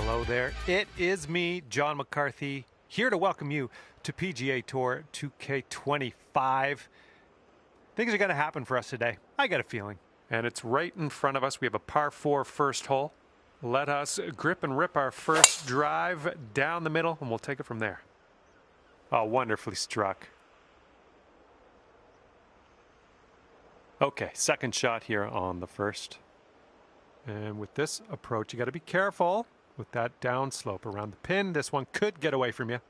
Hello there. It is me, John McCarthy, here to welcome you to PGA Tour 2K25. Things are going to happen for us today. I got a feeling. And it's right in front of us. We have a par 4 first hole. Let us grip and rip our first drive down the middle, and we'll take it from there. Oh, wonderfully struck. Okay, second shot here on the first. And with this approach, you got to be careful with that downslope around the pin. This one could get away from you.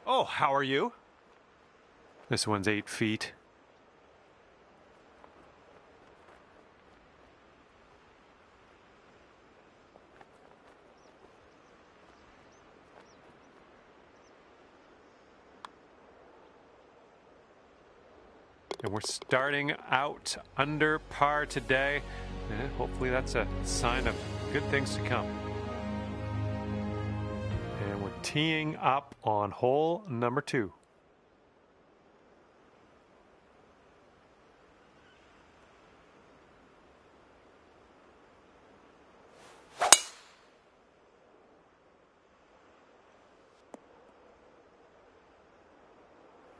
Oh, how are you? This one's 8 feet. And we're starting out under par today. And hopefully that's a sign of good things to come. And we're teeing up on hole number 2.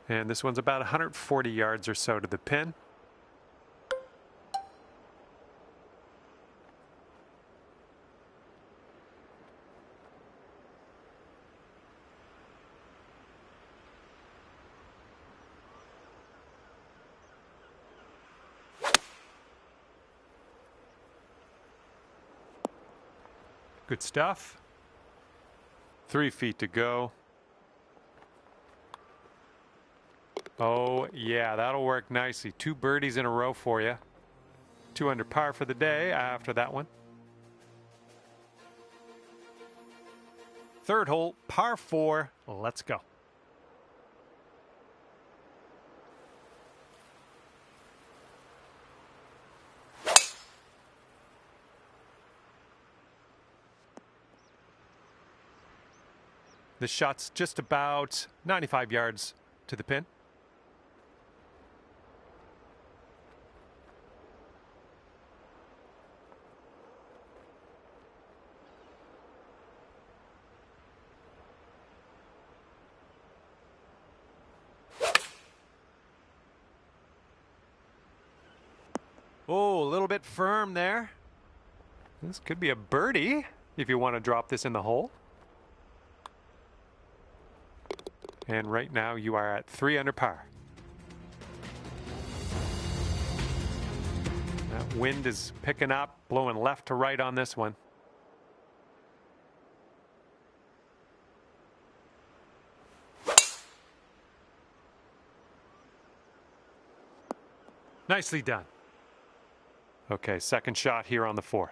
And this one's about 140 yards or so to the pin. Good stuff. 3 feet to go. Oh, yeah, that'll work nicely. 2 birdies in a row for you. 2 under par for the day after that one. Third hole, par 4. Let's go. This shot's just about 95 yards to the pin. Oh, a little bit firm there. This could be a birdie if you want to drop this in the hole. And right now you are at 3 under par. That wind is picking up, blowing left to right on this one. Nicely done. Okay, second shot here on the 4th.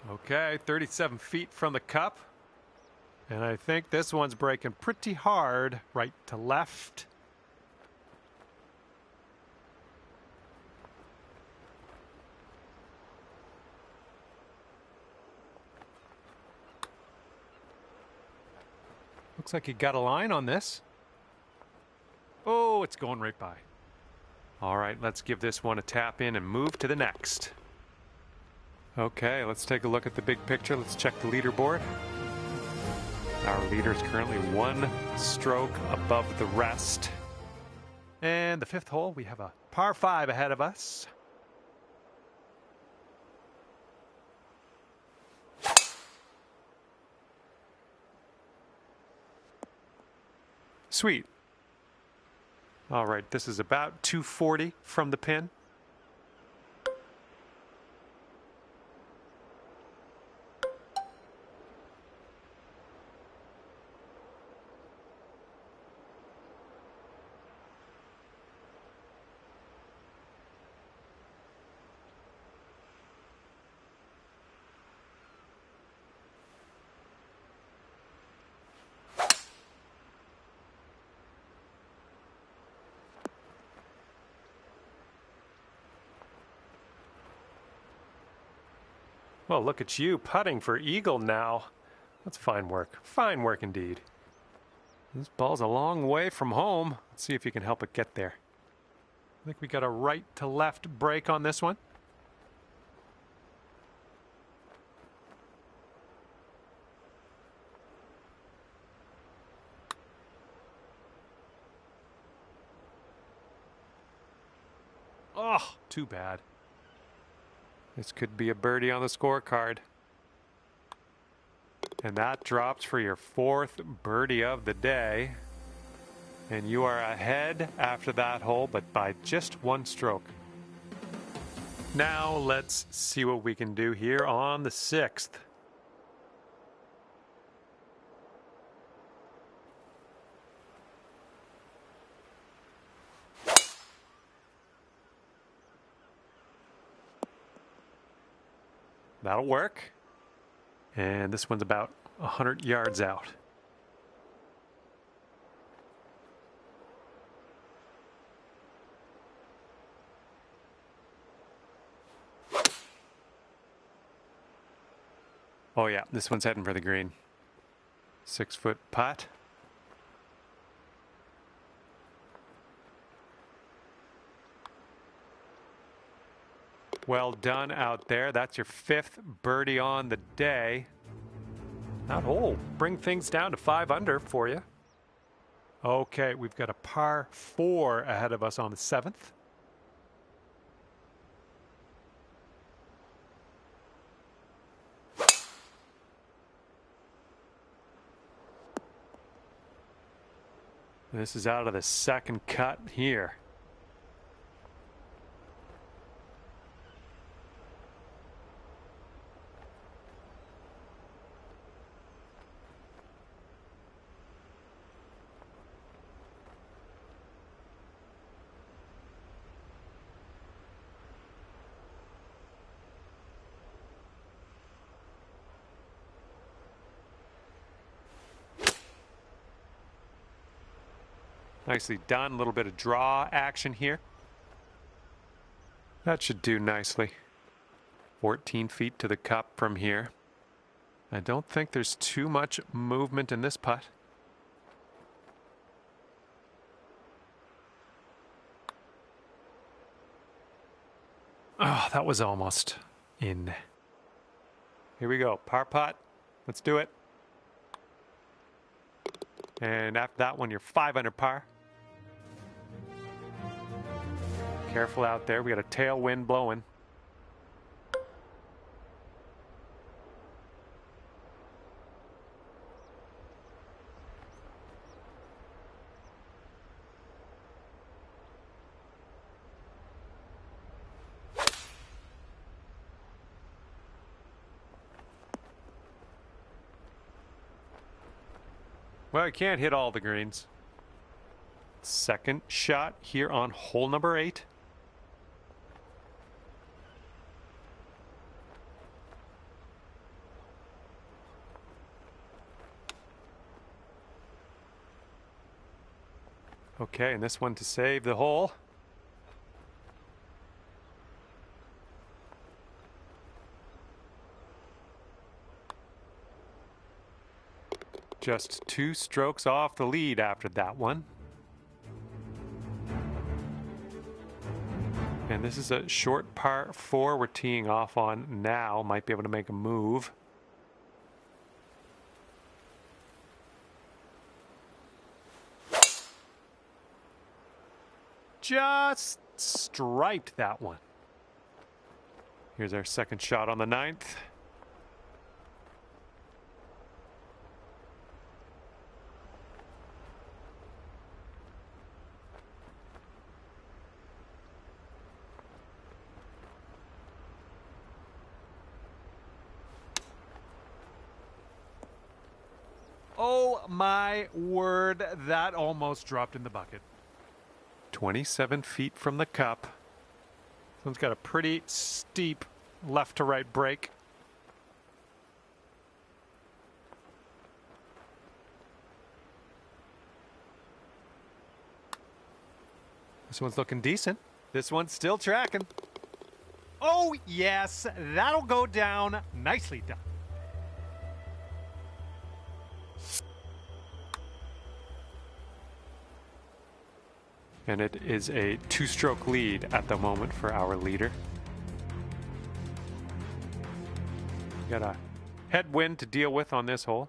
Okay, 37 feet from the cup. And I think this one's breaking pretty hard right to left. Looks like you got a line on this. Oh, it's going right by. All right, let's give this one a tap in and move to the next. Okay, let's take a look at the big picture. Let's check the leaderboard. Our leader is currently 1 stroke above the rest. And the 5th hole, we have a par 5 ahead of us. Sweet. All right, this is about 240 from the pin. Well, look at you putting for eagle now. That's fine work. Fine work indeed. This ball's a long way from home. Let's see if you can help it get there. I think we got a right to left break on this one. Oh, too bad. This could be a birdie on the scorecard. And that drops for your fourth birdie of the day. And you are ahead after that hole, but by just one stroke. Now let's see what we can do here on the sixth. That'll work. And this one's about 100 yards out. Oh yeah, this one's heading for the green. 6-foot putt. Well done out there. That's your fifth birdie on the day. That hole bring things down to 5 under for you. Okay, we've got a par 4 ahead of us on the 7th. This is out of the second cut here. Nicely done. A little bit of draw action here. That should do nicely. 14 feet to the cup from here. I don't think there's too much movement in this putt. Oh, that was almost in. Here we go. Par putt. Let's do it. And after that one, you're 5 under par. Careful out there. We got a tailwind blowing. Well, you can't hit all the greens. Second shot here on hole number 8. Okay, and this one to save the hole. Just 2 strokes off the lead after that one. And this is a short par 4 we're teeing off on now. Might be able to make a move. Just striped that one. Here's our second shot on the 9th. Oh my word, that almost dropped in the bucket. 27 feet from the cup. This one's got a pretty steep left to right break. This one's looking decent. This one's still tracking. Oh, yes, that'll go down. Nicely done. And it is a 2-stroke lead at the moment for our leader. Got a headwind to deal with on this hole.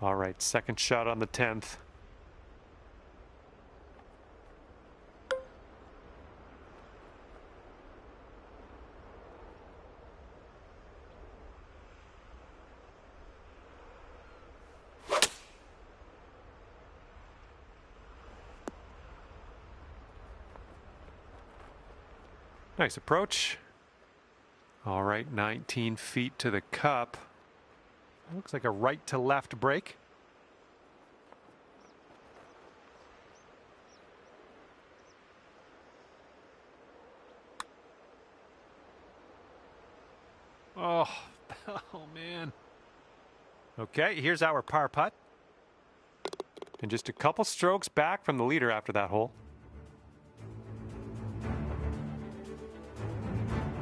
All right, second shot on the 10th. Nice approach. All right, 19 feet to the cup. Looks like a right to left break. Oh, oh man. Okay, here's our par putt. And just a couple strokes back from the leader after that hole.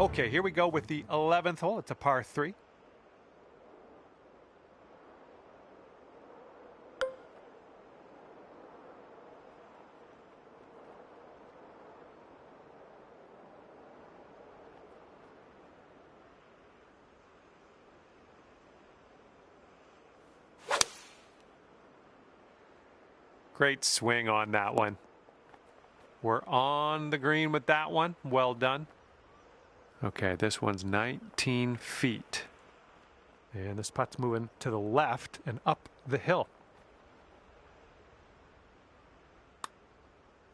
Okay, here we go with the 11th hole. It's a par 3. Great swing on that one. We're on the green with that one. Well done. Okay, this one's 19 feet. And this putt's moving to the left and up the hill.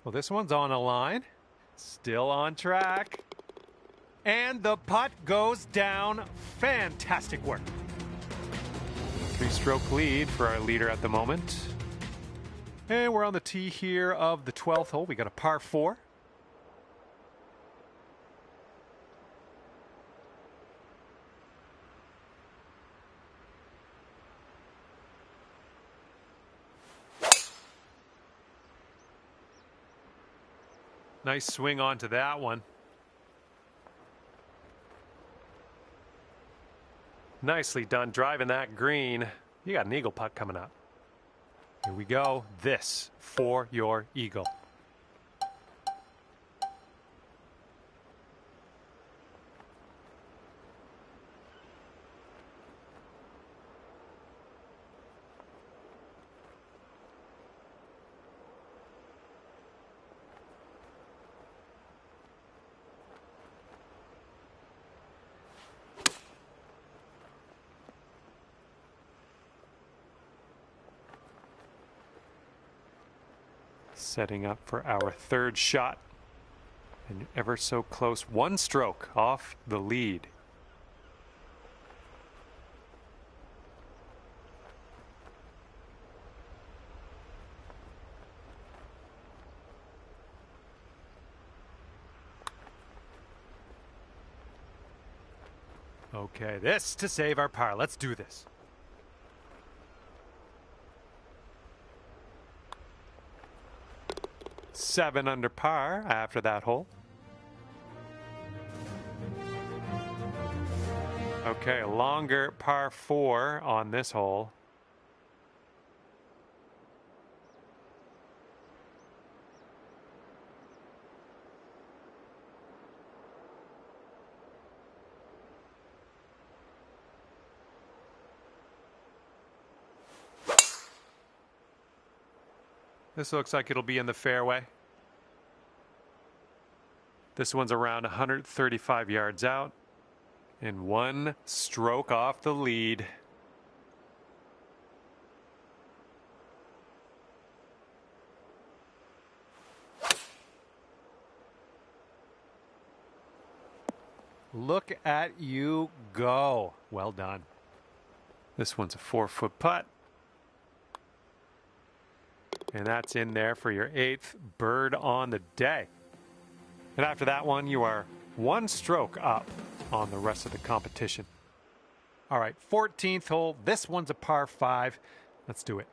Well, this one's on a line. Still on track. And the putt goes down. Fantastic work. 3-stroke lead for our leader at the moment. And we're on the tee here of the 12th hole. We got a par 4. Nice swing onto that one. Nicely done driving that green. You got an eagle putt coming up. Here we go. This for your eagle. Setting up for our third shot. And ever so close, 1 stroke off the lead. Okay, this to save our par. Let's do this. Seven under par after that hole. Okay, longer par 4 on this hole. This looks like it'll be in the fairway. This one's around 135 yards out and 1 stroke off the lead. Look at you go. Well done. This one's a 4-foot putt. And that's in there for your 8th bird on the day. And after that one, you are 1 stroke up on the rest of the competition. All right, 14th hole. This one's a par 5. Let's do it.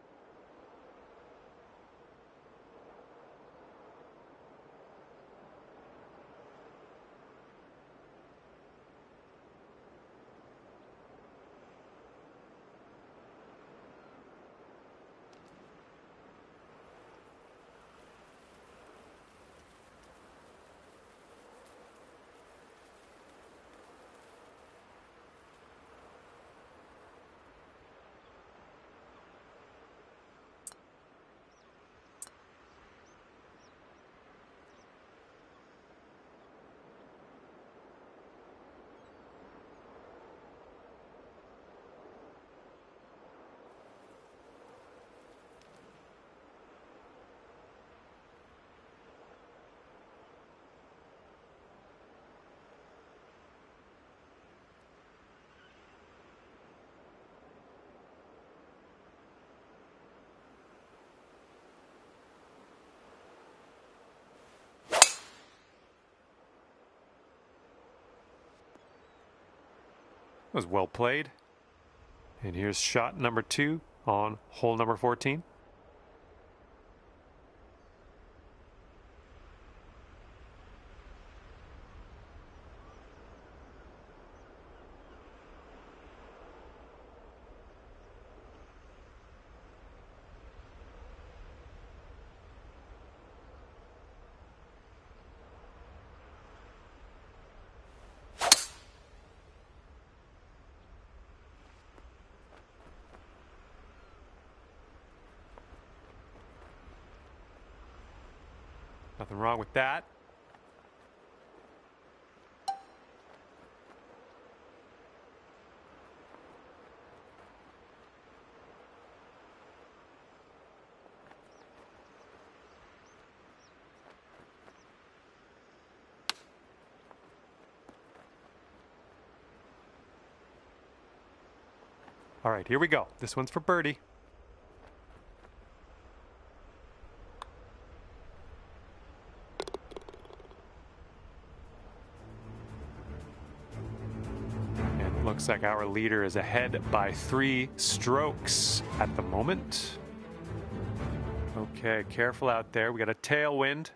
Was well played. And here's shot number 2 on hole number 14. Nothing wrong with that. All right, here we go. This one's for birdie. Looks like our leader is ahead by 3 strokes at the moment. Okay, careful out there. We got a tailwind.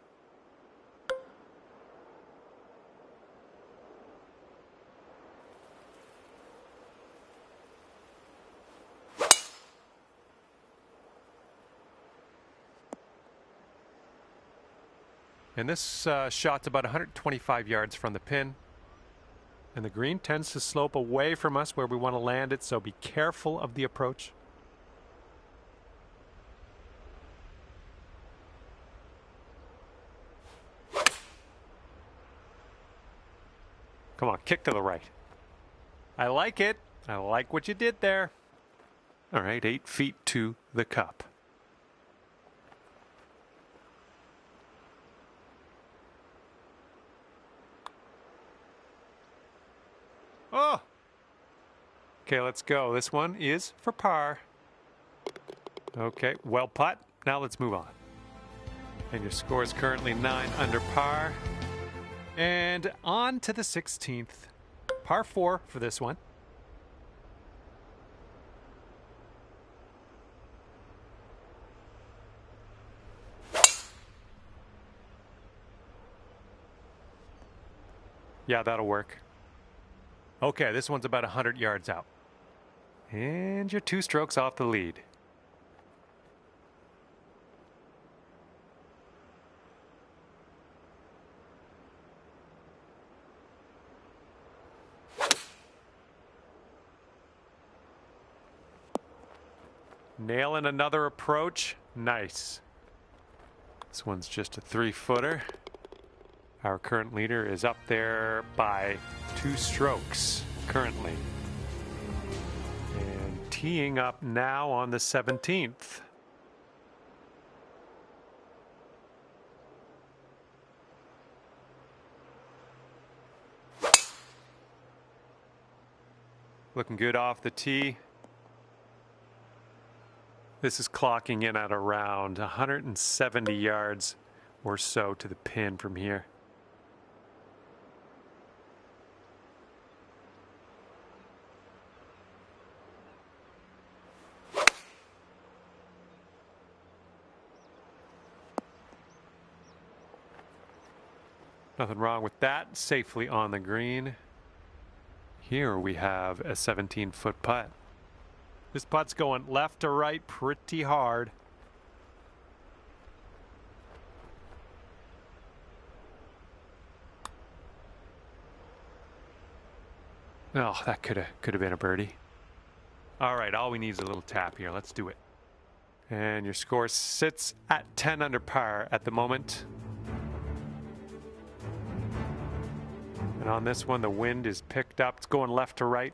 And this shot's about 125 yards from the pin. And the green tends to slope away from us where we want to land it, so be careful of the approach. Come on, kick to the right. I like it. I like what you did there. All right, 8 feet to the cup. Oh! Okay, let's go. This one is for par. Okay, well putt. Now let's move on. And your score is currently 9 under par. And on to the 16th. Par 4 for this one. Yeah, that'll work. Okay, this one's about 100 yards out. And you're 2 strokes off the lead. Nailing another approach. Nice. This one's just a 3-footer. Our current leader is up there by 2 strokes currently. And teeing up now on the 17th. Looking good off the tee. This is clocking in at around 170 yards or so to the pin from here. Nothing wrong with that. Safely on the green. Here we have a 17-foot putt. This putt's going left to right pretty hard. Oh, that could have been a birdie. All right, all we need is a little tap here. Let's do it. And your score sits at 10 under par at the moment. And on this one, the wind is picked up. It's going left to right.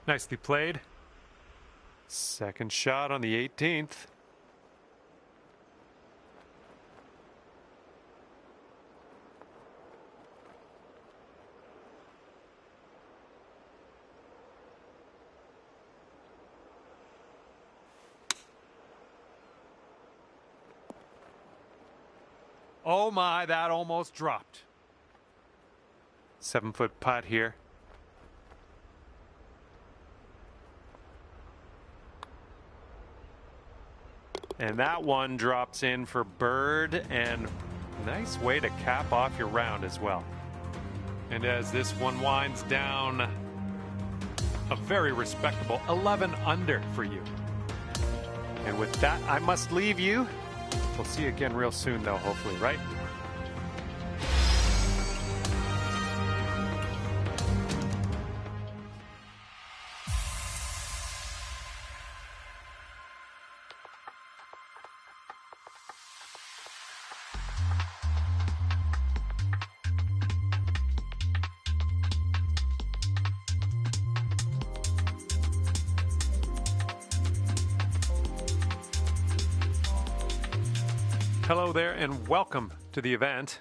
Nicely played. Second shot on the 18th. Oh my, that almost dropped. 7-foot putt here. And that one drops in for bird, and nice way to cap off your round as well. And as this one winds down, a very respectable 11 under for you. And with that, I must leave you. We'll see you again real soon though, hopefully, right? Hello there and welcome to the event.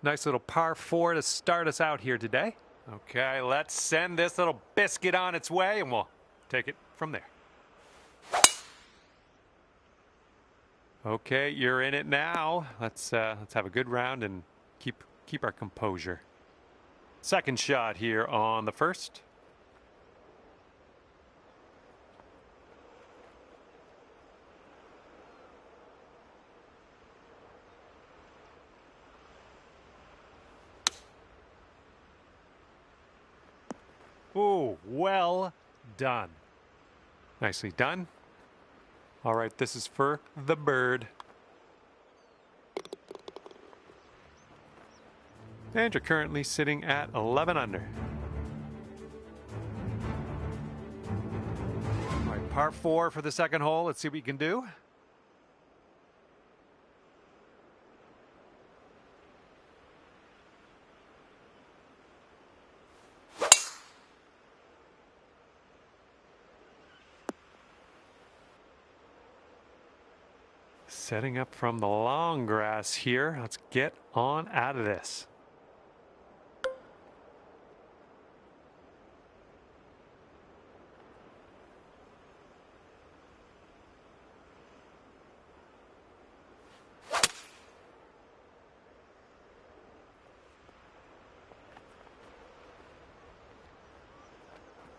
Nice little par 4 to start us out here today. Okay, let's send this little biscuit on its way and we'll take it from there. Okay, you're in it now. Let's have a good round and keep our composure. Second shot here on the first. Ooh, well done. Nicely done. All right, this is for the bird. And you're currently sitting at 11 under. All right, par 4 for the second hole. Let's see what we can do. Setting up from the long grass here. Let's get on out of this.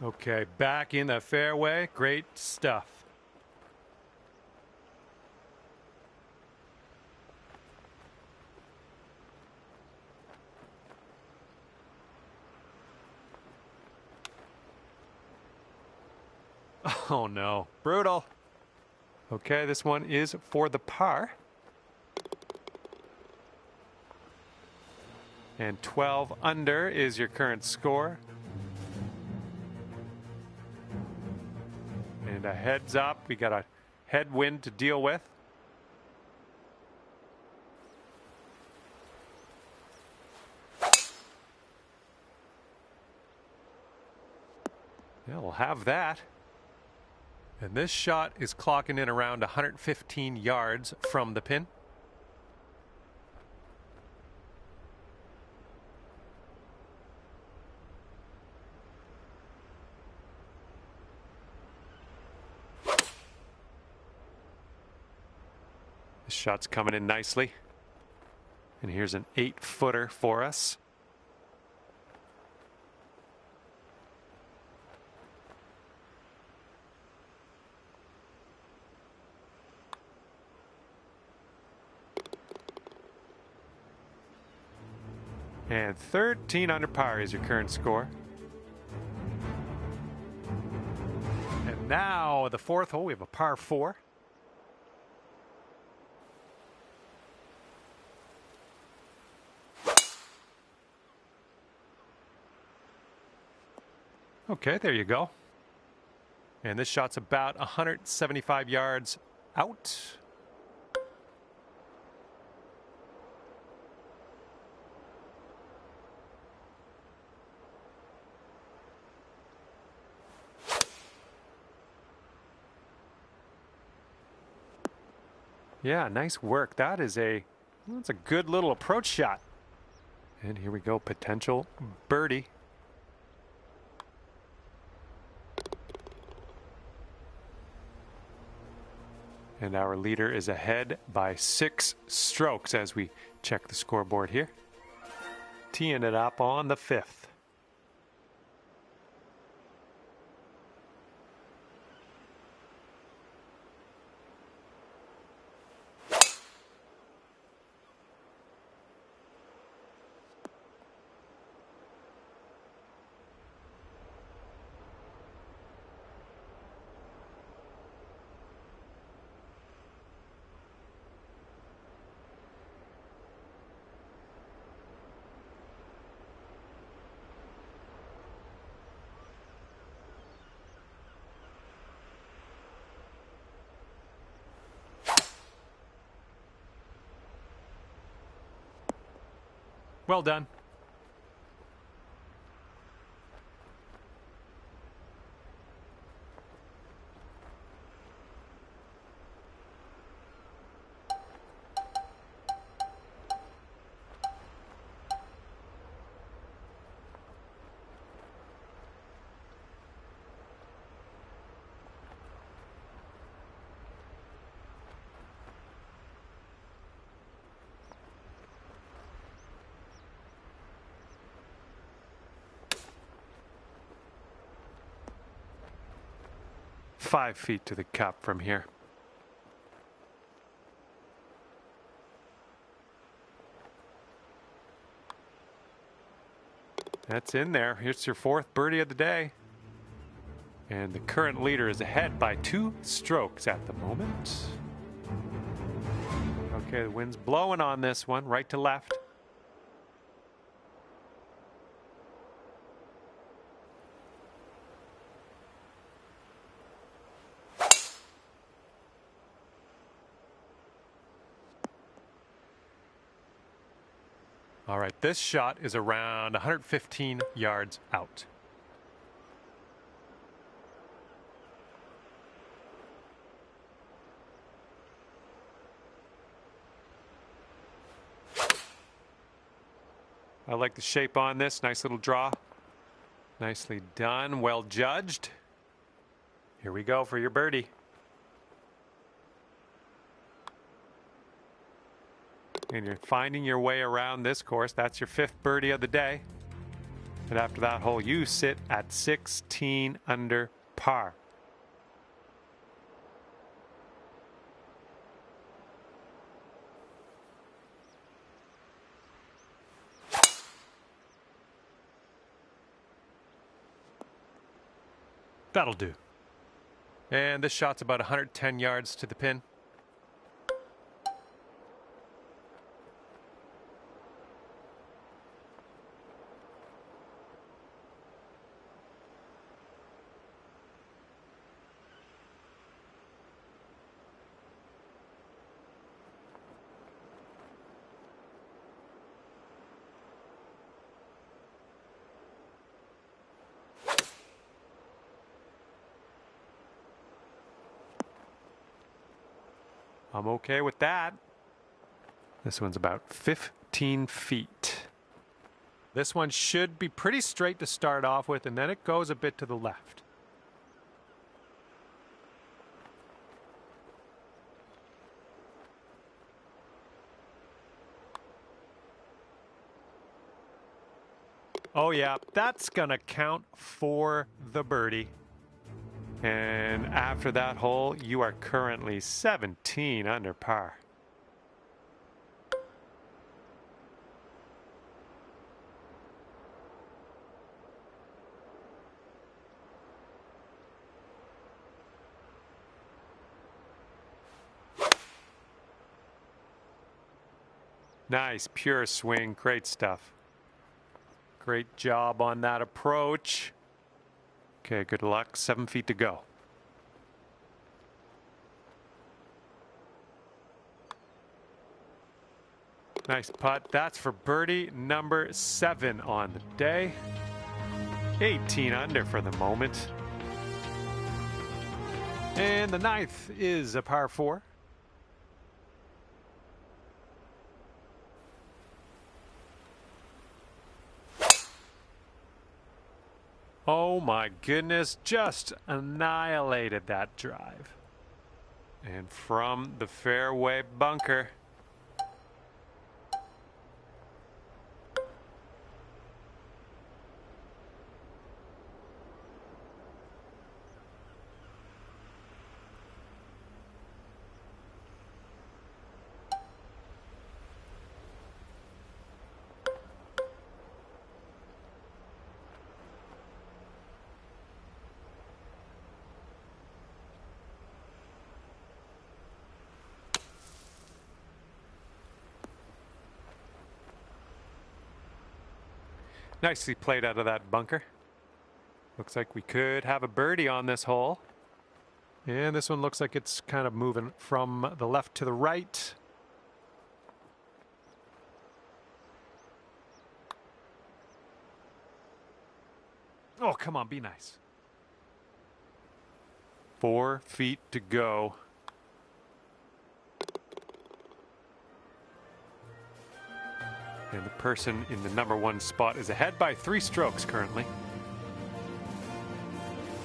Okay, back in the fairway. Great stuff. Oh no, brutal. Okay, this one is for the par. And 12 under is your current score. And a heads up, we got a headwind to deal with. Yeah, we'll have that. And this shot is clocking in around 115 yards from the pin. This shot's coming in nicely. And here's an 8-footer for us. And 13 under par is your current score. And now the fourth hole, we have a par 4. Okay, there you go. And this shot's about 175 yards out. Yeah, nice work. That's a good little approach shot. And here we go, potential birdie. And our leader is ahead by 6 strokes as we check the scoreboard here. Teeing it up on the 5th. Well done. Five feet to the cup from here. That's in there. Here's your 4th birdie of the day. And the current leader is ahead by 2 strokes at the moment. Okay, the wind's blowing on this one, right to left. All right, this shot is around 115 yards out. I like the shape on this. Nice little draw. Nicely done. Well judged. Here we go for your birdie. And you're finding your way around this course. That's your 5th birdie of the day. And after that hole, you sit at 16 under par. That'll do. And this shot's about 110 yards to the pin. I'm okay with that. This one's about 15 feet. This one should be pretty straight to start off with, and then it goes a bit to the left. Oh yeah, that's gonna count for the birdie. And after that hole, you are currently 17 under par. Nice, pure swing. Great stuff. Great job on that approach. Okay, good luck. 7 feet to go. Nice putt. That's for birdie number 7 on the day. 18 under for the moment. And the 9th is a par 4. Oh my goodness, just annihilated that drive. And from the fairway bunker. Nicely played out of that bunker. Looks like we could have a birdie on this hole. And this one looks like it's kind of moving from the left to the right. Oh, come on, be nice. 4 feet to go. And the person in the number 1 spot is ahead by 3 strokes currently.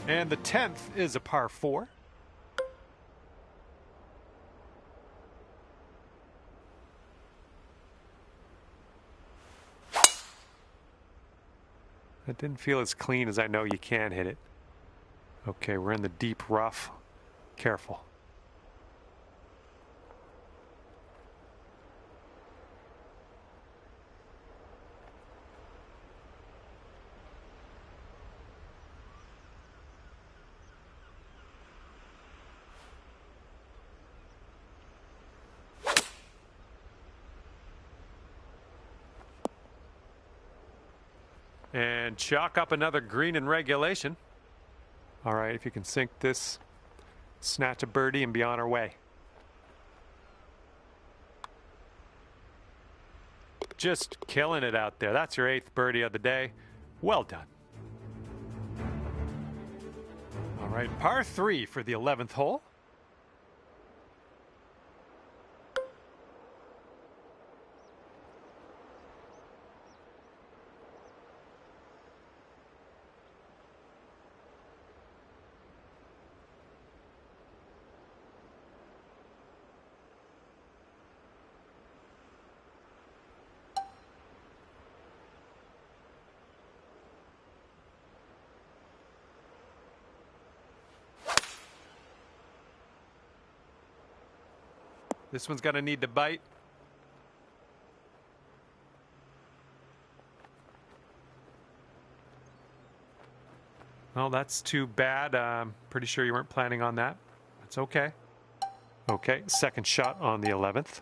And the 10th is a par 4. That didn't feel as clean as I know you can hit it. Okay, we're in the deep rough. Careful. And chalk up another green in regulation. All right, if you can sink this, snatch a birdie and be on our way. Just killing it out there. That's your 8th birdie of the day. Well done. All right, par 3 for the 11th hole. This one's going to need to bite. Well, that's too bad. I'm pretty sure you weren't planning on that. That's okay. Okay, second shot on the 11th.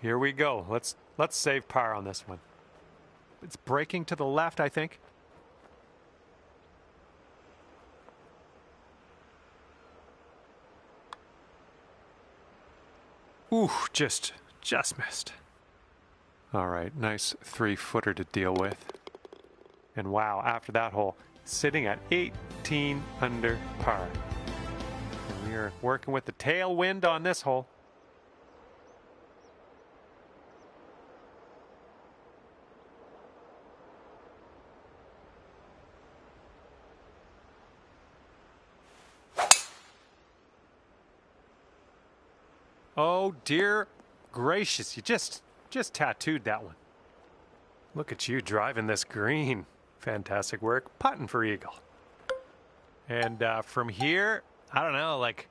Here we go. Let's save par on this one. It's breaking to the left, I think. Ooh, just missed. All right, nice 3-footer to deal with. And wow, after that hole, sitting at 18 under par. And we are working with the tailwind on this hole. Oh dear gracious, you just tattooed that one. Look at you driving this green. Fantastic work. Putting for eagle. And from here, I don't know, like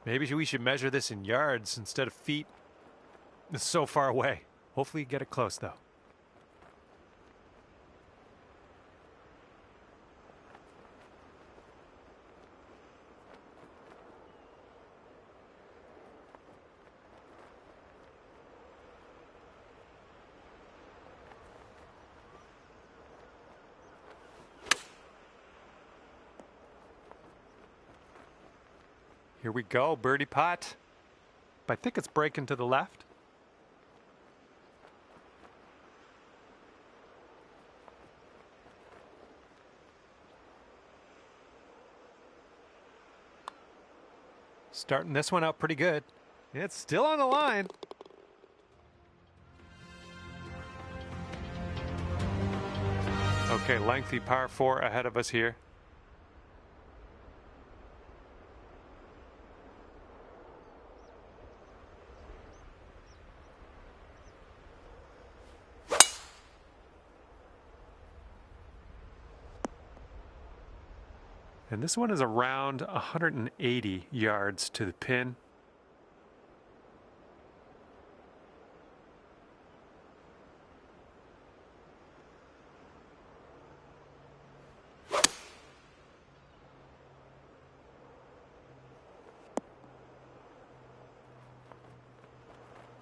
Maybe we should measure this in yards instead of feet. It's so far away. Hopefully you get it close, though. Here we go, birdie putt. I think it's breaking to the left. Starting this one out pretty good. It's still on the line. Okay, lengthy par 4 ahead of us here. And this one is around 180 yards to the pin.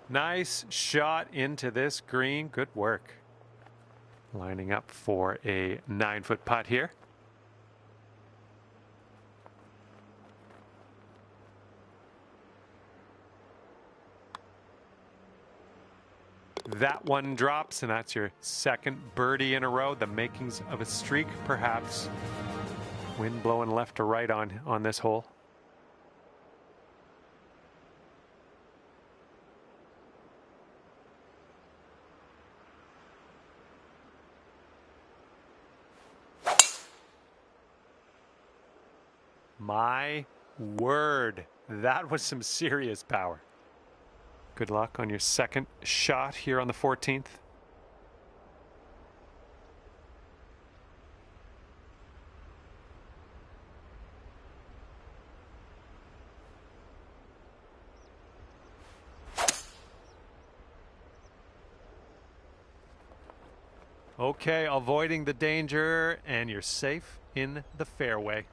Nice shot into this green. Good work. Lining up for a 9-foot putt here. That one drops, and that's your second birdie in a row. The makings of a streak, perhaps. Wind blowing left to right on this hole. My word, that was some serious power. Good luck on your second shot here on the 14th. Okay, avoiding the danger, and you're safe in the fairway.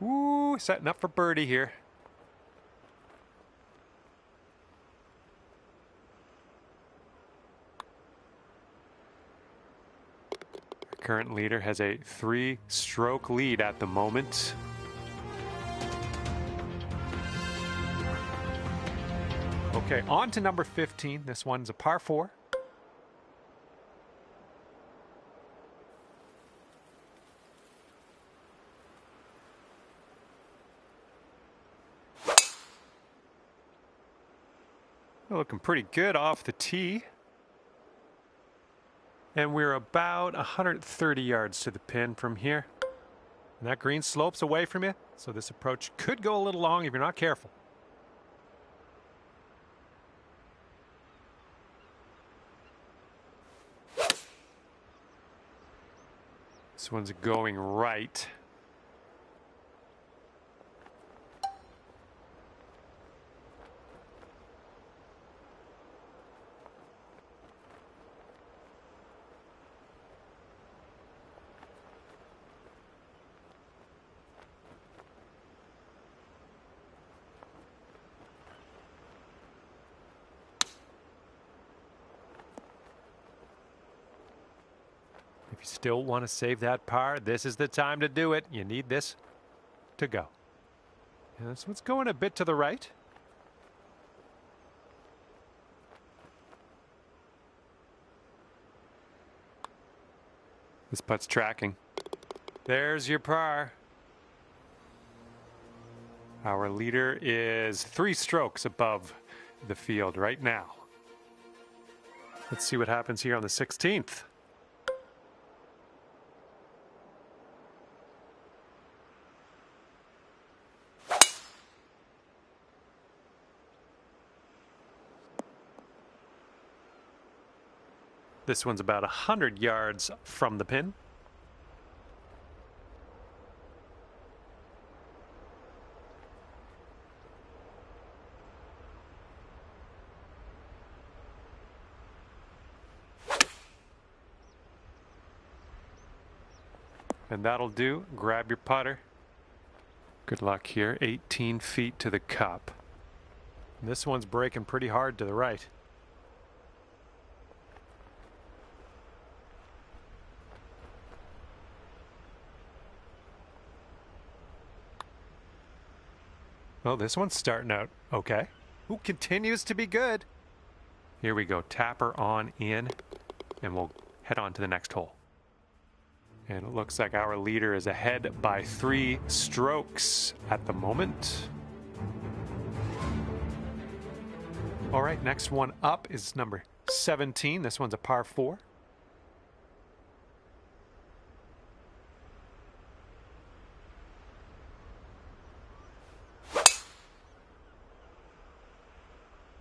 Ooh, setting up for birdie here. Our current leader has a 3-stroke lead at the moment. Okay, on to number 15. This one's a par 4. Looking pretty good off the tee. And we're about 130 yards to the pin from here. And that green slopes away from you, so this approach could go a little long if you're not careful. This one's going right. If you still want to save that par, this is the time to do it. You need this to go. And this one's going a bit to the right. This putt's tracking. There's your par. Our leader is 3 strokes above the field right now. Let's see what happens here on the 16th. This one's about 100 yards from the pin. And that'll do. Grab your putter. Good luck here. 18 feet to the cup. This one's breaking pretty hard to the right. Well, this one's starting out okay. Who continues to be good? Here we go. Tapper on in, and we'll head on to the next hole. And it looks like our leader is ahead by 3 strokes at the moment. All right, next one up is number 17. This one's a par 4.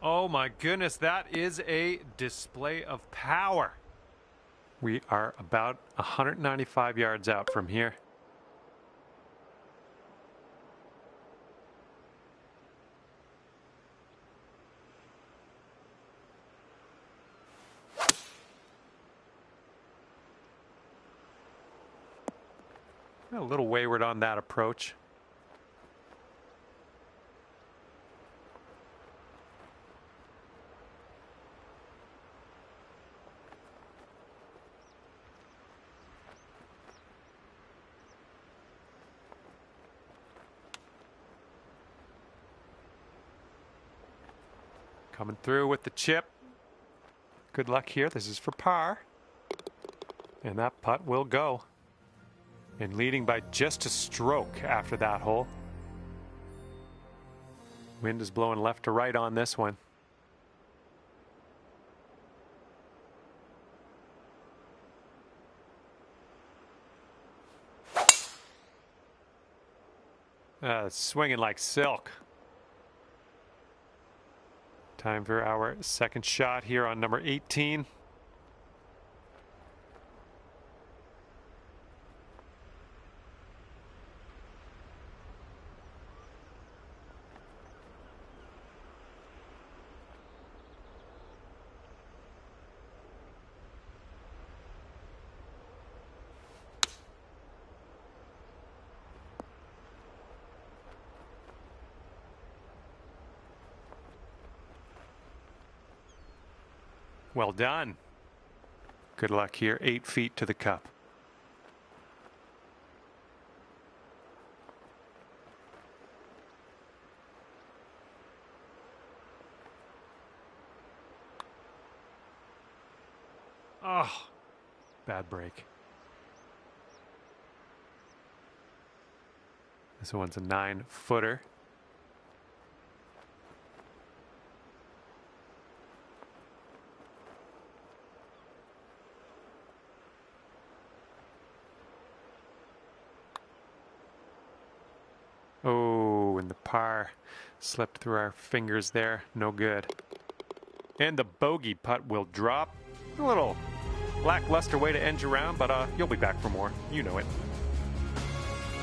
Oh my goodness, that is a display of power. We are about 195 yards out from here. A little wayward on that approach. Coming through with the chip. Good luck here. This is for par. And that putt will go. And leading by just a stroke after that hole. Wind is blowing left to right on this one. Swinging like silk. Time for our second shot here on number 18. Well done. Good luck here. 8 feet to the cup. Oh, bad break. This one's a 9-footer. Oh, and the par slipped through our fingers there. No good. And the bogey putt will drop. A little lackluster way to end your round, but you'll be back for more. You know it.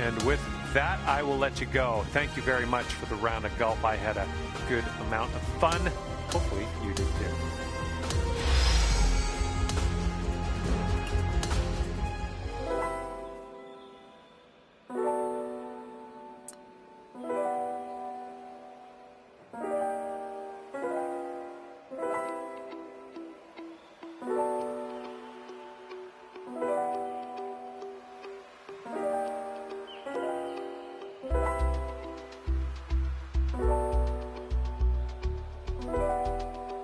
And with that, I will let you go. Thank you very much for the round of golf. I had a good amount of fun. Hopefully you did too.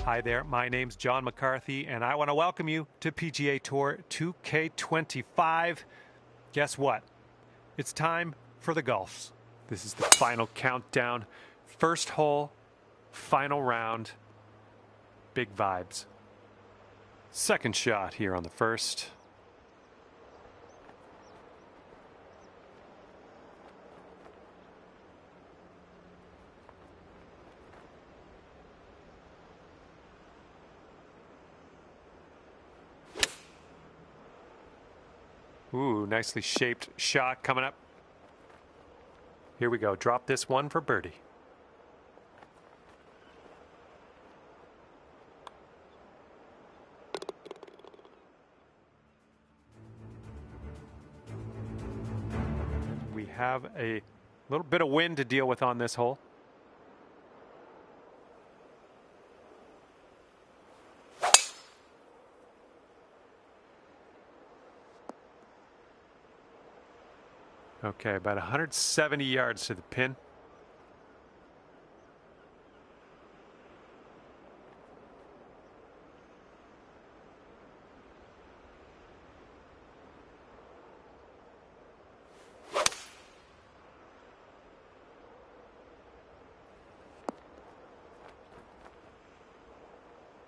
Hi there, my name's John McCarthy, and I want to welcome you to PGA Tour 2K25. Guess what? It's time for the golfs. This is the final countdown. First hole, final round, big vibes. Second shot here on the first. Ooh, nicely shaped shot coming up. Here we go. Drop this one for birdie. We have a little bit of wind to deal with on this hole. Okay, about 170 yards to the pin.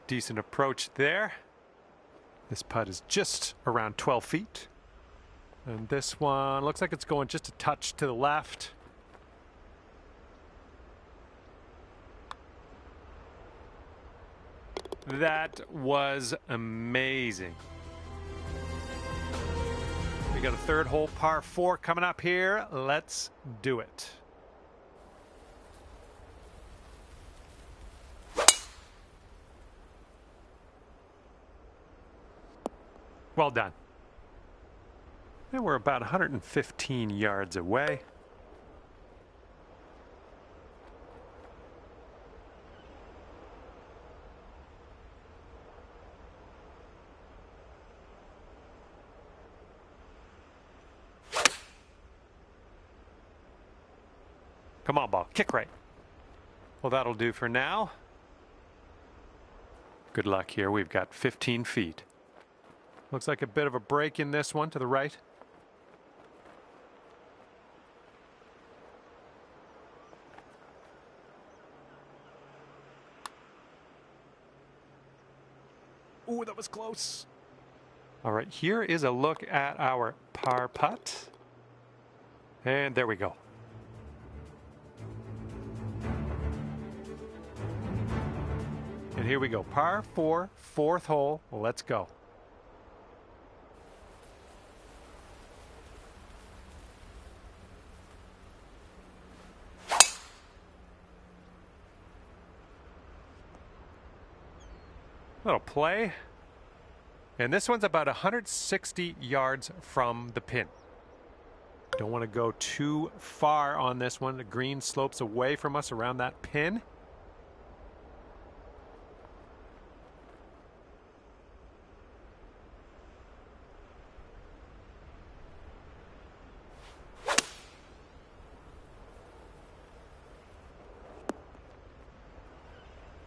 Decent approach there. This putt is just around 12 feet. And this one looks like it's going just a touch to the left. That was amazing. We got a third hole par 4 coming up here. Let's do it. Well done. And we're about 115 yards away. Come on, ball. Kick right. Well, that'll do for now. Good luck here. We've got 15 feet. Looks like a bit of a break in this one to the right. Ooh, that was close. All right, here is a look at our par putt. And there we go. And here we go. Par 4, fourth hole. Let's go. Little play. And this one's about 160 yards from the pin. Don't want to go too far on this one. The green slopes away from us around that pin.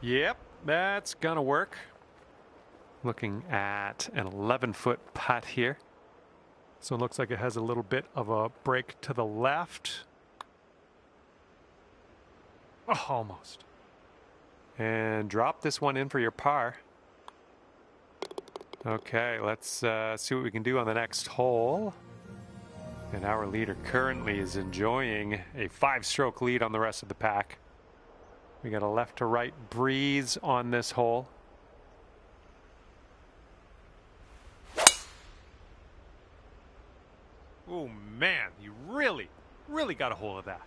Yep, that's gonna work. Looking at an 11-foot putt here. So it looks like it has a little bit of a break to the left. Oh, almost. And drop this one in for your par. Okay, let's see what we can do on the next hole. And our leader currently is enjoying a 5-stroke lead on the rest of the pack. We got a left to right breeze on this hole. Oh man, you really got a hold of that.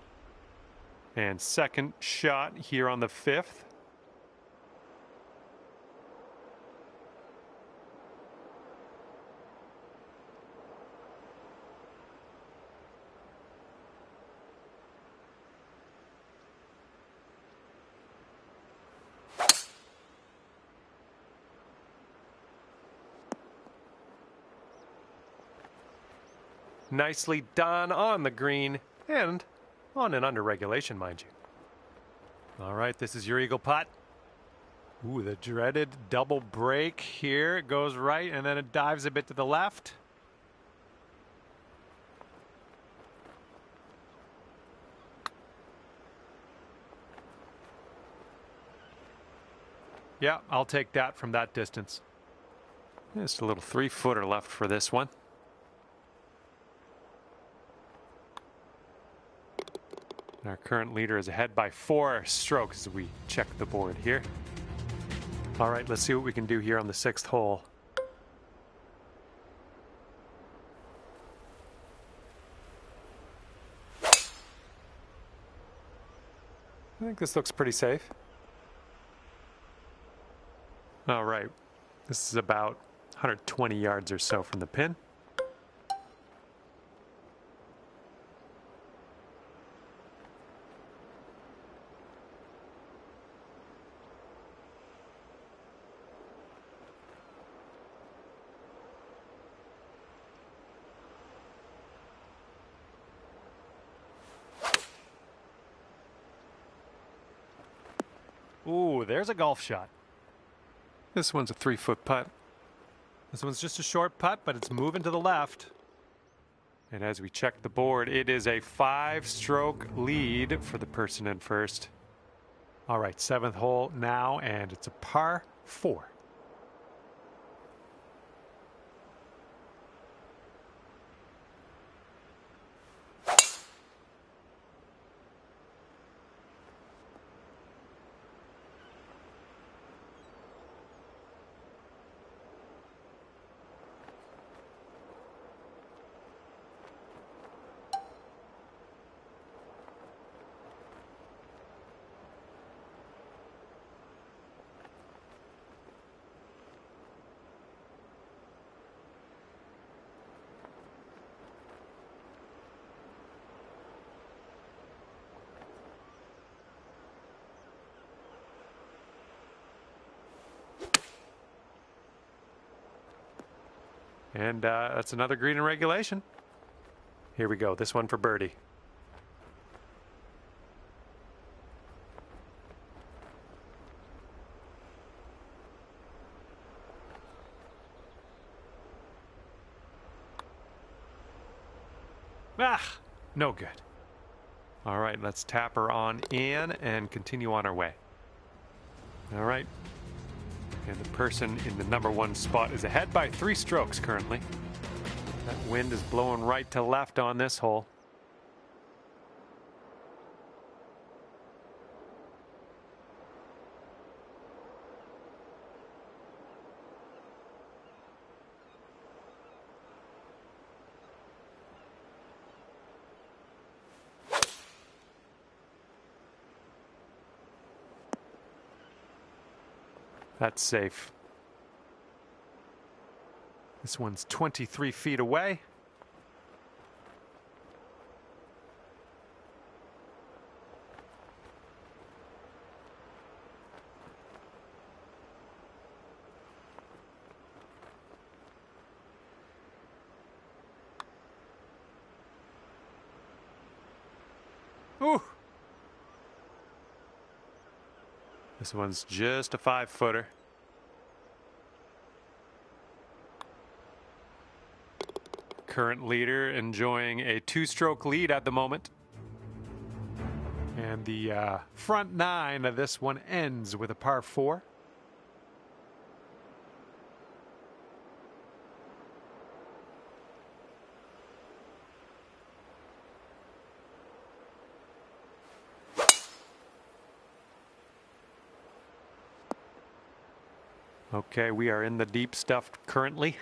And second shot here on the 5th. Nicely done on the green and on an under regulation, mind you. All right, this is your eagle putt. Ooh, the dreaded double break here. It goes right and then it dives a bit to the left. Yeah, I'll take that from that distance. Just a little 3-footer left for this one. Our current leader is ahead by 4 strokes as we check the board here. All right, let's see what we can do here on the 6th hole. I think this looks pretty safe. All right, this is about 120 yards or so from the pin. Ooh, there's a golf shot. This one's a 3-foot putt. This one's just a short putt, but it's moving to the left. And as we check the board, it is a 5-stroke lead for the person in first. All right, 7th hole now, and it's a par 4. And that's another green in regulation. Here we go. This one for birdie. Ah, no good. All right, let's tap her on in and continue on our way. All right. And the person in the number 1 spot is ahead by 3 strokes currently. That wind is blowing right to left on this hole. That's safe. This one's 23 feet away. Ooh. This one's just a 5-footer. Current leader enjoying a 2-stroke lead at the moment. And the front 9 of this one ends with a par 4. Okay, we are in the deep stuff currently.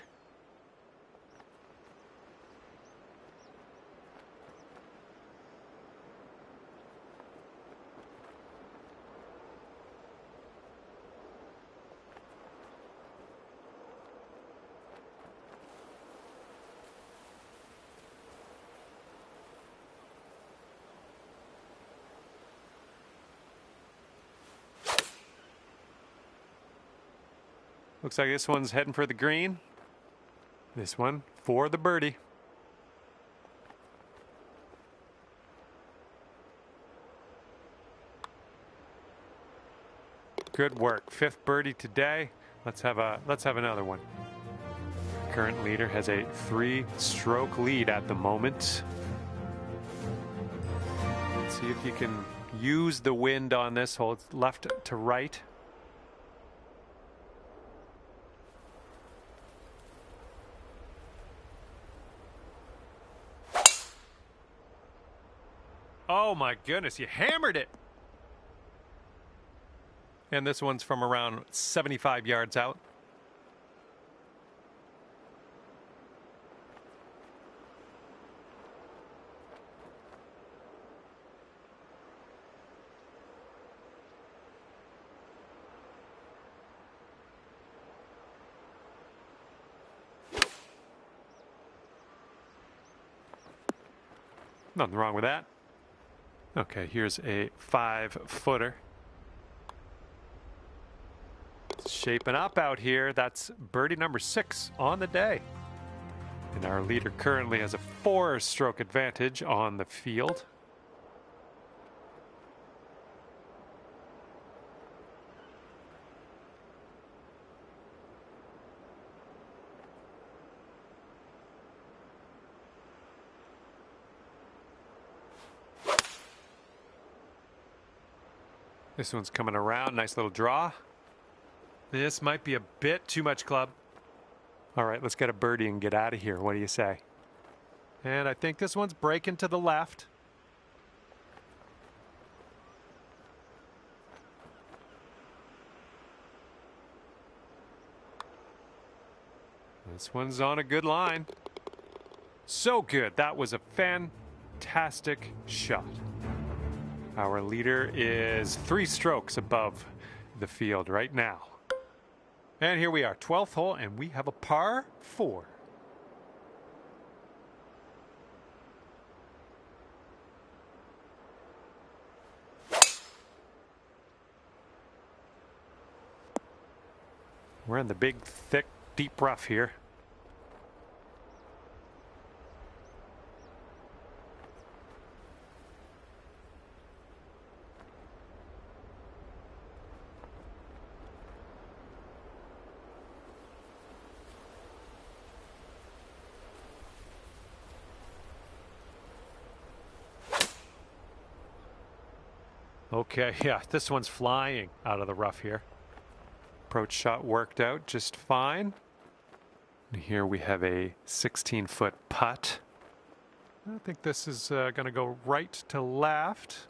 Looks like this one's heading for the green. This one for the birdie. Good work. 5th birdie today. Let's have another one. Current leader has a 3-stroke lead at the moment. Let's see if you can use the wind on this hole. It's left to right. Oh my goodness, you hammered it. And this one's from around 75 yards out. Nothing wrong with that. Okay, here's a 5-footer. It's shaping up out here. That's birdie number 6 on the day. And our leader currently has a 4-stroke advantage on the field. This one's coming around. Nice little draw. This might be a bit too much, club. All right, let's get a birdie and get out of here. What do you say? And I think this one's breaking to the left. This one's on a good line. So good. That was a fantastic shot. Our leader is 3 strokes above the field right now. And here we are, 12th hole, and we have a par 4. We're in the big, thick, deep rough here. Okay, yeah, this one's flying out of the rough here. Approach shot worked out just fine. And here we have a 16-foot putt. I think this is going to go right to left.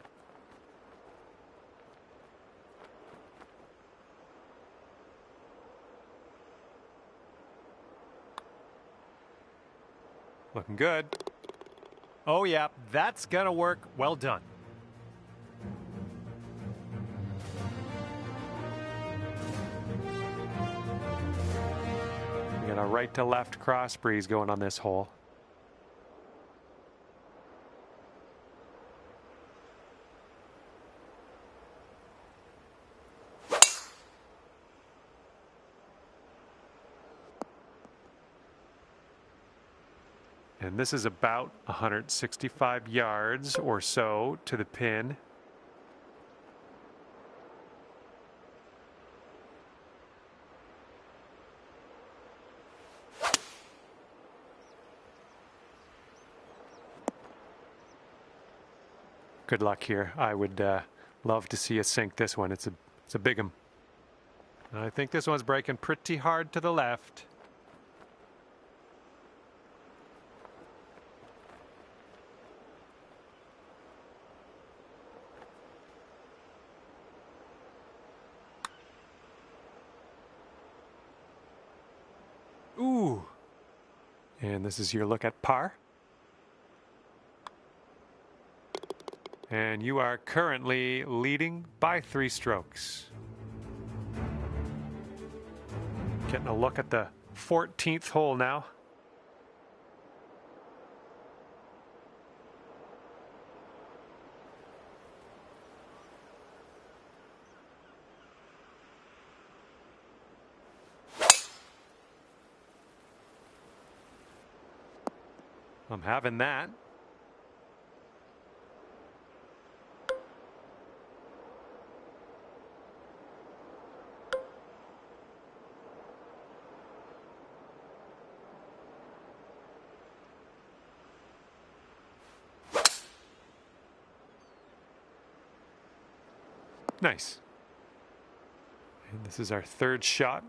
Looking good. Oh yeah, that's going to work. Well done. We got a right to left cross breeze going on this hole. And this is about 165 yards or so to the pin. Good luck here. I would love to see us sink this one. It's a big 'em. I think this one's breaking pretty hard to the left. Ooh. And this is your look at par. And you are currently leading by 3 strokes. Getting a look at the 14th hole now. I'm having that. Nice. And this is our 3rd shot.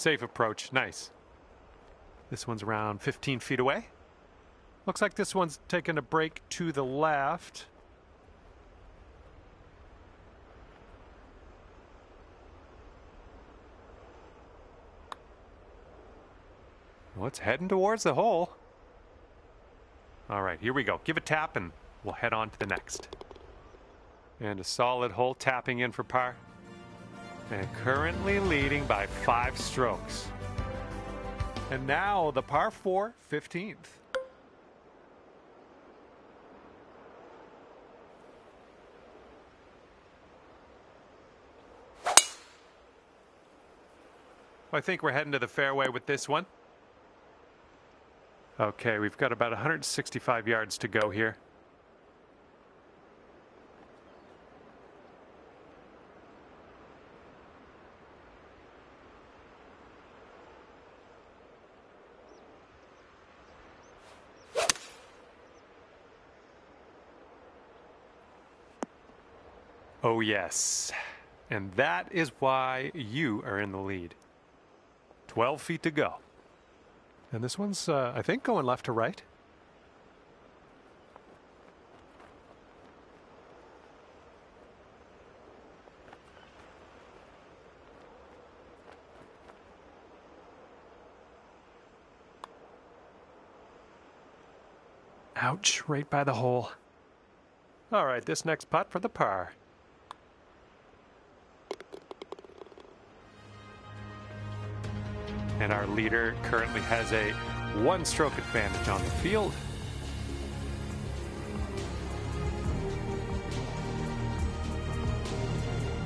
safe approach. Nice. This one's around 15 feet away. Looks like this one's taking a break to the left. Well, it's heading towards the hole. All right, here we go. Give a tap and we'll head on to the next. And a solid hole, tapping in for par. And currently leading by 5 strokes. And now the par 4, 15th. I think we're heading to the fairway with this one. Okay, we've got about 165 yards to go here. Oh yes, and that is why you are in the lead. 12 feet to go. And this one's, I think, going left to right. Ouch, right by the hole. All right, this next putt for the par. And our leader currently has a 1-stroke advantage on the field.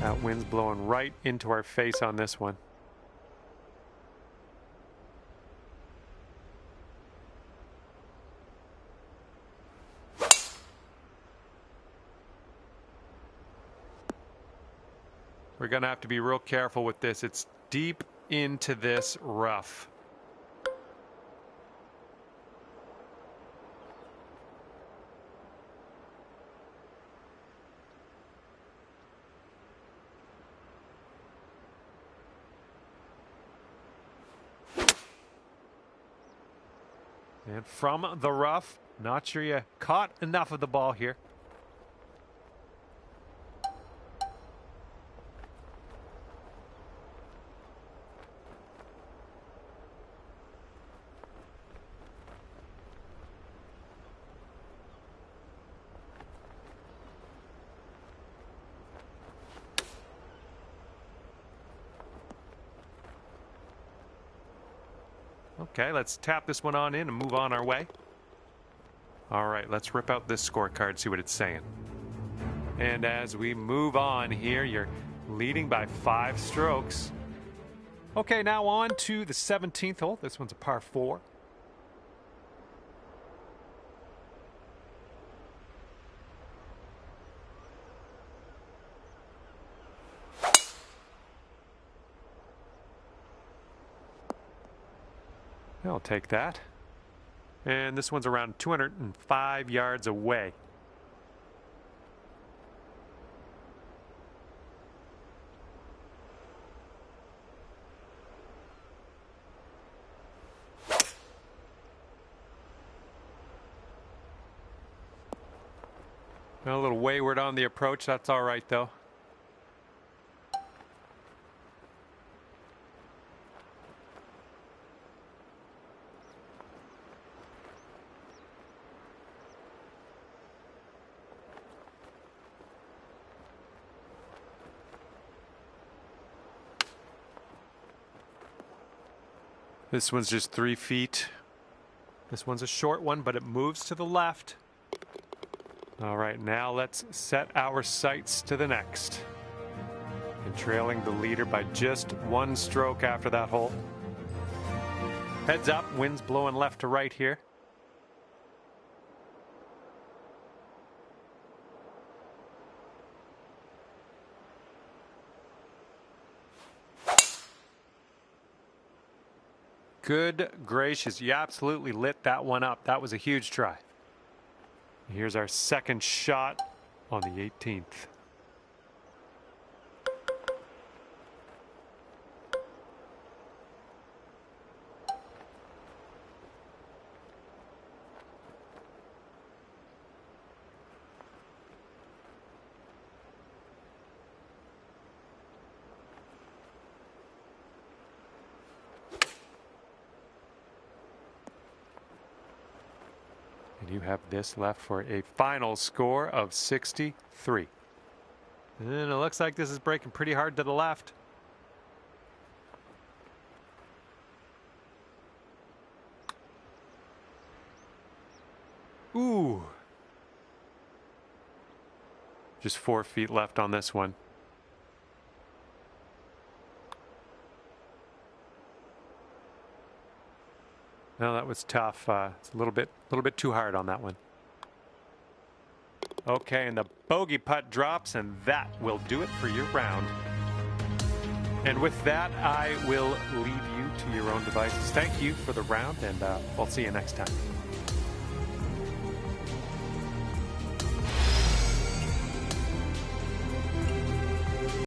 That wind's blowing right into our face on this one. We're going to have to be real careful with this. It's deep into this rough. And from the rough, not sure you caught enough of the ball here. Okay, let's tap this one on in and move on our way. All right, let's rip out this scorecard, see what it's saying. And as we move on here, you're leading by 5 strokes. Okay, now on to the 17th hole. This one's a par 4. I'll take that. And this one's around 205 yards away. A little wayward on the approach. That's all right, though. This one's just 3 feet. This one's a short one, but it moves to the left. All right, now let's set our sights to the next. And trailing the leader by just 1 stroke after that hole. Heads up, wind's blowing left to right here. Good gracious, you absolutely lit that one up. That was a huge try. Here's our second shot on the 18th. And you have this left for a final score of 63. And it looks like this is breaking pretty hard to the left. Ooh. Just 4 feet left on this one. No, that was tough. It's a little bit too hard on that one. Okay, and the bogey putt drops, and that will do it for your round. And with that, I will leave you to your own devices. Thank you for the round, and we'll see you next time.